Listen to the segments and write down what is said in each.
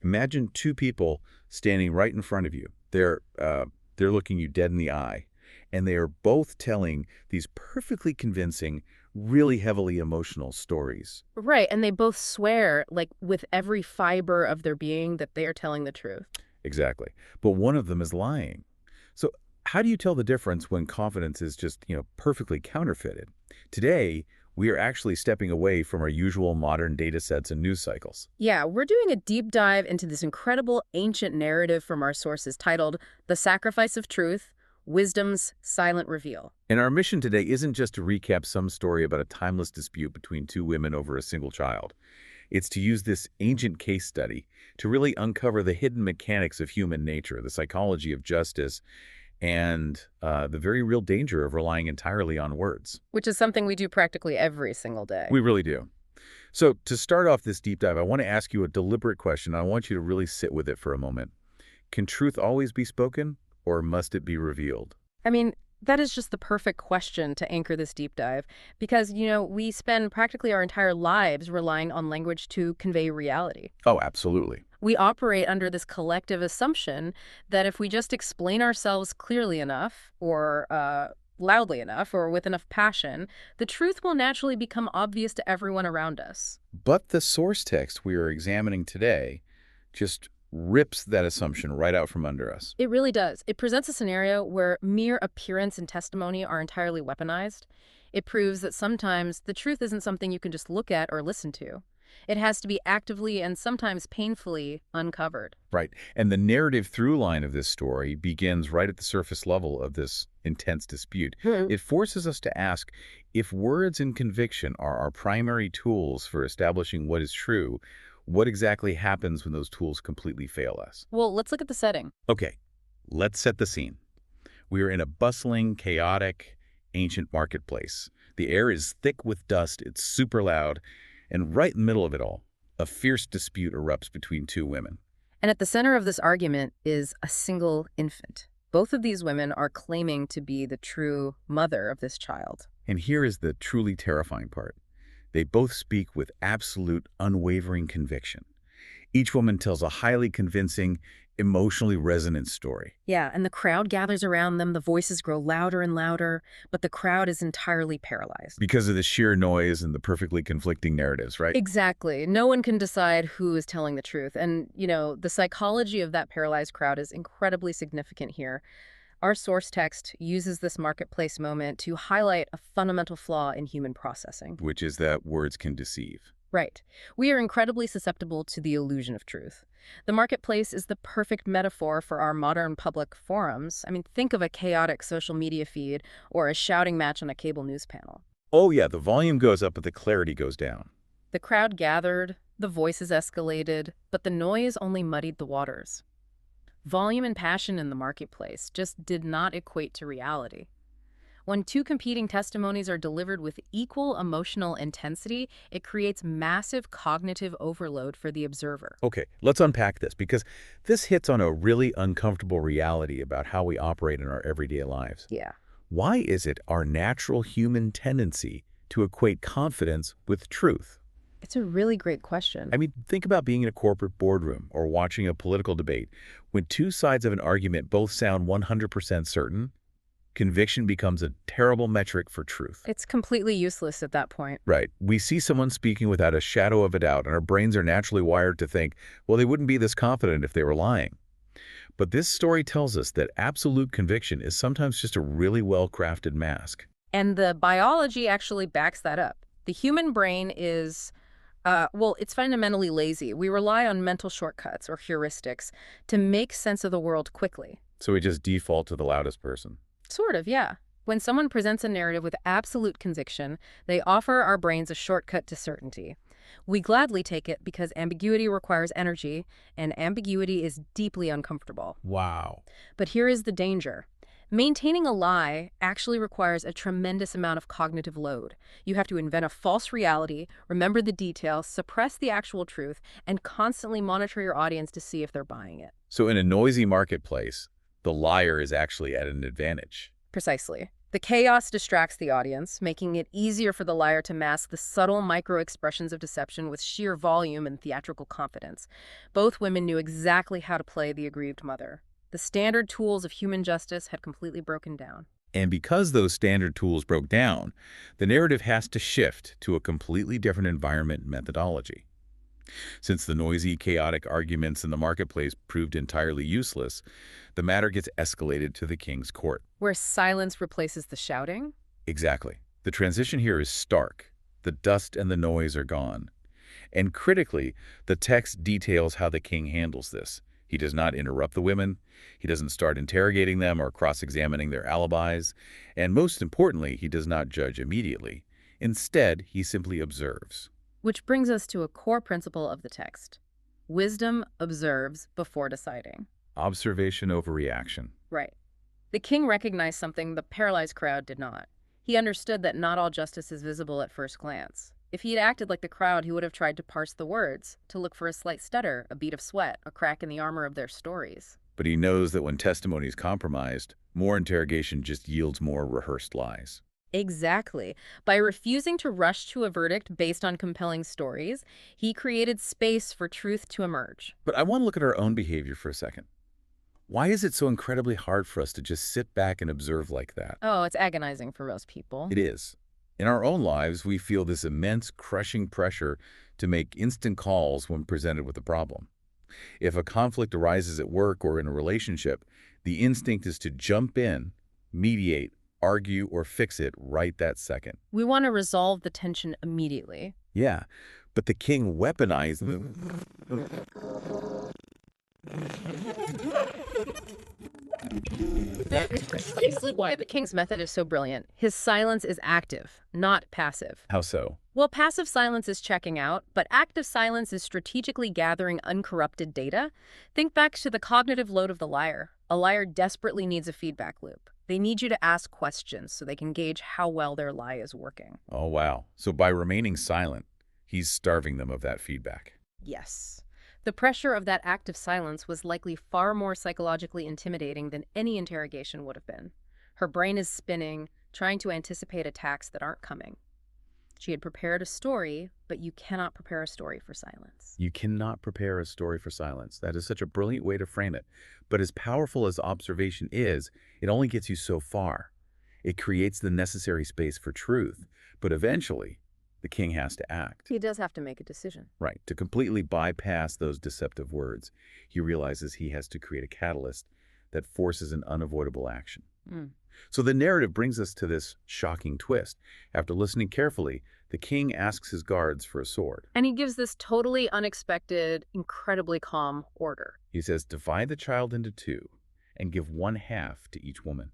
Imagine two people standing right in front of you. They're looking you dead in the eye, and they are both telling these perfectly convincing, really heavily emotional stories. Right, and they both swear, like, with every fiber of their being that they are telling the truth. Exactly. But one of them is lying. So how do you tell the difference when confidence is just, perfectly counterfeited? Today, we are actually stepping away from our usual modern data sets and news cycles. Yeah, we're doing a deep dive into this incredible ancient narrative from our sources titled The Sacrifice of Truth, Wisdom's Silent Reveal. And our mission today isn't just to recap some story about a timeless dispute between two women over a single child. It's to use this ancient case study to really uncover the hidden mechanics of human nature, the psychology of justice, and the very real danger of relying entirely on words. Which is something we do practically every single day. We really do. So to start off this deep dive, I want to ask you a deliberate question. I want you to really sit with it for a moment. Can truth always be spoken, or must it be revealed? I mean, that is just the perfect question to anchor this deep dive because, we spend practically our entire lives relying on language to convey reality. Oh, absolutely. We operate under this collective assumption that if we just explain ourselves clearly enough or loudly enough or with enough passion, the truth will naturally become obvious to everyone around us. But the source text we are examining today just rips that assumption right out from under us. It really does. It presents a scenario where mere appearance and testimony are entirely weaponized. It proves that sometimes the truth isn't something you can just look at or listen to. It has to be actively and sometimes painfully uncovered. Right. And the narrative through line of this story begins right at the surface level of this intense dispute. Hmm. It forces us to ask if words and conviction are our primary tools for establishing what is true, what exactly happens when those tools completely fail us? Well, let's look at the setting. Okay, let's set the scene. We are in a bustling, chaotic, ancient marketplace. The air is thick with dust, it's super loud, and right in the middle of it all, a fierce dispute erupts between two women. And at the center of this argument is a single infant. Both of these women are claiming to be the true mother of this child. And here is the truly terrifying part. They both speak with absolute, unwavering conviction. Each woman tells a highly convincing, emotionally resonant story. Yeah, and the crowd gathers around them, the voices grow louder and louder, but the crowd is entirely paralyzed. Because of the sheer noise and the perfectly conflicting narratives, right? Exactly. No one can decide who is telling the truth. And, the psychology of that paralyzed crowd is incredibly significant here. Our source text uses this marketplace moment to highlight a fundamental flaw in human processing. Which is that words can deceive. Right. We are incredibly susceptible to the illusion of truth. The marketplace is the perfect metaphor for our modern public forums. I mean, think of a chaotic social media feed or a shouting match on a cable news panel. Oh yeah, the volume goes up, but the clarity goes down. The crowd gathered, the voices escalated, but the noise only muddied the waters. Volume and passion in the marketplace just did not equate to reality. When two competing testimonies are delivered with equal emotional intensity, it creates massive cognitive overload for the observer. Okay, let's unpack this because this hits on a really uncomfortable reality about how we operate in our everyday lives. Yeah. Why is it our natural human tendency to equate confidence with truth? It's a really great question. I mean, think about being in a corporate boardroom or watching a political debate. When two sides of an argument both sound 100% certain, conviction becomes a terrible metric for truth. It's completely useless at that point. Right. We see someone speaking without a shadow of a doubt, and our brains are naturally wired to think, well, they wouldn't be this confident if they were lying. But this story tells us that absolute conviction is sometimes just a really well-crafted mask. And the biology actually backs that up. The human brain is, it's fundamentally lazy. We rely on mental shortcuts or heuristics to make sense of the world quickly. So we just default to the loudest person. Sort of, yeah. When someone presents a narrative with absolute conviction, they offer our brains a shortcut to certainty. We gladly take it because ambiguity requires energy, and ambiguity is deeply uncomfortable. Wow. But here is the danger. Maintaining a lie actually requires a tremendous amount of cognitive load. You have to invent a false reality, remember the details, suppress the actual truth, and constantly monitor your audience to see if they're buying it. So in a noisy marketplace, the liar is actually at an advantage. Precisely. The chaos distracts the audience, making it easier for the liar to mask the subtle micro-expressions of deception with sheer volume and theatrical confidence. Both women knew exactly how to play the aggrieved mother. The standard tools of human justice had completely broken down. And because those standard tools broke down, the narrative has to shift to a completely different environment and methodology. Since the noisy, chaotic arguments in the marketplace proved entirely useless, the matter gets escalated to the king's court. Where silence replaces the shouting? Exactly. The transition here is stark. The dust and the noise are gone. And critically, the text details how the king handles this. He does not interrupt the women. He doesn't start interrogating them or cross-examining their alibis. And most importantly, he does not judge immediately. Instead, he simply observes. Which brings us to a core principle of the text. Wisdom observes before deciding. Observation over reaction. Right. The king recognized something the paralyzed crowd did not. He understood that not all justice is visible at first glance. If he had acted like the crowd, he would have tried to parse the words, to look for a slight stutter, a bead of sweat, a crack in the armor of their stories. But he knows that when testimony is compromised, more interrogation just yields more rehearsed lies. Exactly. By refusing to rush to a verdict based on compelling stories, he created space for truth to emerge. But I want to look at our own behavior for a second. Why is it so incredibly hard for us to just sit back and observe like that? Oh, it's agonizing for most people. It is. In our own lives, we feel this immense, crushing pressure to make instant calls when presented with a problem. If a conflict arises at work or in a relationship, the instinct is to jump in, mediate, argue, or fix it right that second. We want to resolve the tension immediately. Yeah, but the king weaponized Why the king's method is so brilliant. His silence is active, not passive. How so? Well, passive silence is checking out, but active silence is strategically gathering uncorrupted data. Think back to the cognitive load of the liar. A liar desperately needs a feedback loop. They need you to ask questions so they can gauge how well their lie is working. Oh, wow. So by remaining silent, he's starving them of that feedback. Yes. The pressure of that active silence was likely far more psychologically intimidating than any interrogation would have been. Her brain is spinning, trying to anticipate attacks that aren't coming. She had prepared a story, but you cannot prepare a story for silence. You cannot prepare a story for silence. That is such a brilliant way to frame it. But as powerful as observation is, it only gets you so far. It creates the necessary space for truth, but eventually, the king has to act. He does have to make a decision. Right. To completely bypass those deceptive words, he realizes he has to create a catalyst that forces an unavoidable action. So the narrative brings us to this shocking twist. After listening carefully, the king asks his guards for a sword. And he gives this totally unexpected, incredibly calm order. He says, divide the child into two and give one half to each woman.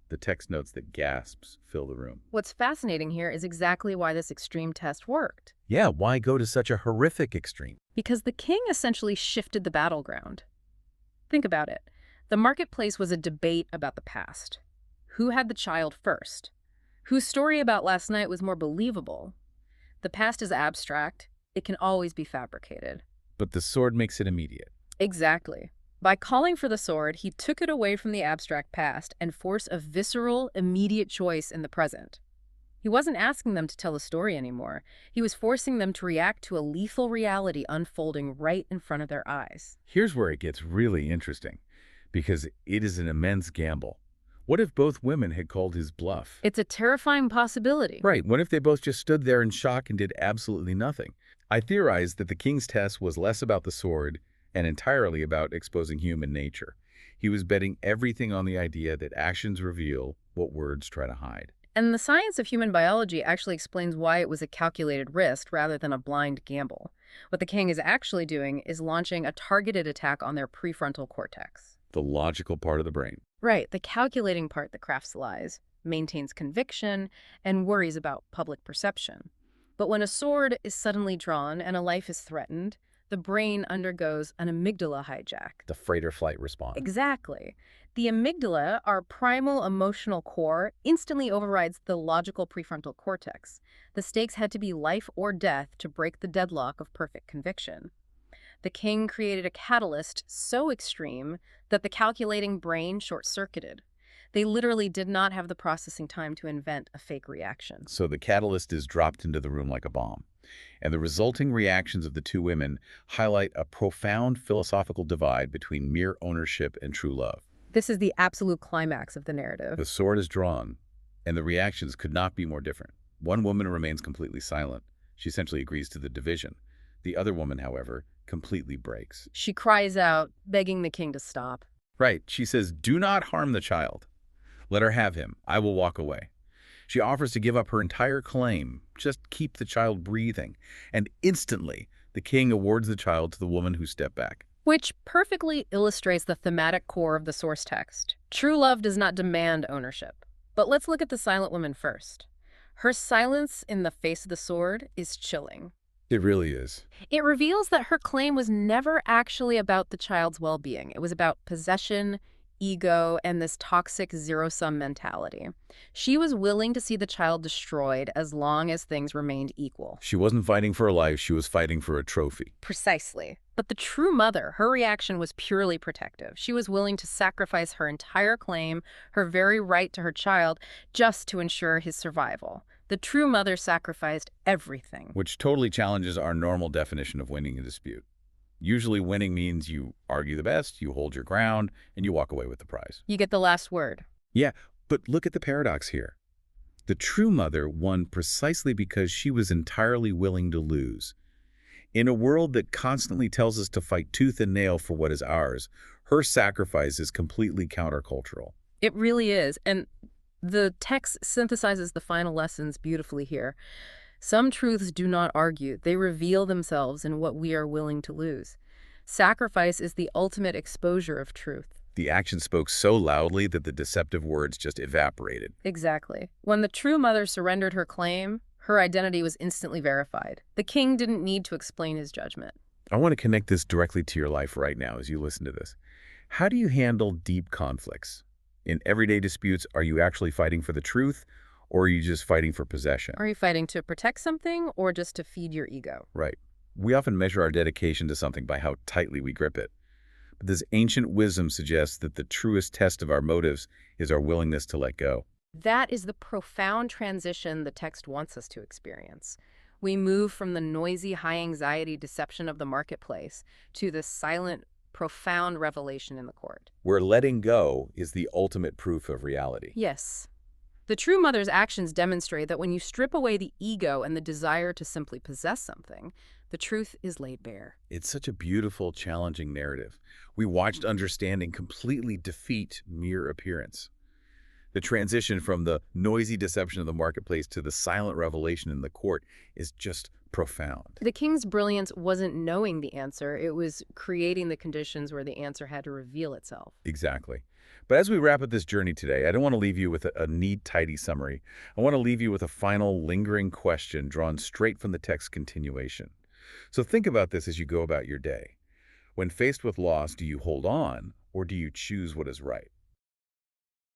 The text notes that gasps fill the room. What's fascinating here is exactly why this extreme test worked. Yeah, why go to such a horrific extreme? Because the king essentially shifted the battleground. Think about it. The marketplace was a debate about the past. Who had the child first? Whose story about last night was more believable? The past is abstract. It can always be fabricated. But the sword makes it immediate. Exactly. By calling for the sword, he took it away from the abstract past and forced a visceral, immediate choice in the present. He wasn't asking them to tell a story anymore. He was forcing them to react to a lethal reality unfolding right in front of their eyes. Here's where it gets really interesting, because it is an immense gamble. What if both women had called his bluff? It's a terrifying possibility. Right. What if they both just stood there in shock and did absolutely nothing? I theorized that the king's test was less about the sword and entirely about exposing human nature. He was betting everything on the idea that actions reveal what words try to hide. And the science of human biology actually explains why it was a calculated risk rather than a blind gamble. What the king is actually doing is launching a targeted attack on their prefrontal cortex. The logical part of the brain. Right, the calculating part that crafts lies, maintains conviction, and worries about public perception. But when a sword is suddenly drawn and a life is threatened, the brain undergoes an amygdala hijack. The fight or flight response. Exactly. The amygdala, our primal emotional core, instantly overrides the logical prefrontal cortex. The stakes had to be life or death to break the deadlock of perfect conviction. The king created a catalyst so extreme that the calculating brain short-circuited. They literally did not have the processing time to invent a fake reaction. So the catalyst is dropped into the room like a bomb. And the resulting reactions of the two women highlight a profound philosophical divide between mere ownership and true love. This is the absolute climax of the narrative. The sword is drawn, and the reactions could not be more different. One woman remains completely silent. She essentially agrees to the division. The other woman, however, completely breaks. She cries out, begging the king to stop. Right, she says, "Do not harm the child. Let her have him. I will walk away." She offers to give up her entire claim, just keep the child breathing. And instantly, the king awards the child to the woman who stepped back. Which perfectly illustrates the thematic core of the source text. True love does not demand ownership. But let's look at the silent woman first. Her silence in the face of the sword is chilling. It really is. It reveals that her claim was never actually about the child's well-being. It was about possession, ego, and this toxic zero-sum mentality. She was willing to see the child destroyed as long as things remained equal. She wasn't fighting for her life, she was fighting for a trophy. Precisely. But the true mother, her reaction was purely protective. She was willing to sacrifice her entire claim, her very right to her child, just to ensure his survival. The true mother sacrificed everything. Which totally challenges our normal definition of winning a dispute. Usually winning means you argue the best, you hold your ground, and you walk away with the prize. You get the last word. Yeah, but look at the paradox here. The true mother won precisely because she was entirely willing to lose. In a world that constantly tells us to fight tooth and nail for what is ours, her sacrifice is completely countercultural. It really is. And the text synthesizes the final lessons beautifully here. Some truths do not argue. They reveal themselves in what we are willing to lose. Sacrifice is the ultimate exposure of truth. The action spoke so loudly that the deceptive words just evaporated. Exactly. When the true mother surrendered her claim, her identity was instantly verified. The king didn't need to explain his judgment. I want to connect this directly to your life right now as you listen to this. How do you handle deep conflicts? In everyday disputes, are you actually fighting for the truth, or are you just fighting for possession? Are you fighting to protect something or just to feed your ego? Right. We often measure our dedication to something by how tightly we grip it. But this ancient wisdom suggests that the truest test of our motives is our willingness to let go. That is the profound transition the text wants us to experience. We move from the noisy, high-anxiety deception of the marketplace to the silent, profound revelation in the court. Where letting go is the ultimate proof of reality. Yes. The true mother's actions demonstrate that when you strip away the ego and the desire to simply possess something, the truth is laid bare. It's such a beautiful, challenging narrative. We watched understanding completely defeat mere appearance. The transition from the noisy deception of the marketplace to the silent revelation in the court is just profound. The king's brilliance wasn't knowing the answer. It was creating the conditions where the answer had to reveal itself. Exactly. But as we wrap up this journey today, I don't want to leave you with a neat, tidy summary. I want to leave you with a final, lingering question drawn straight from the text's continuation. So think about this as you go about your day. When faced with loss, do you hold on, or do you choose what is right?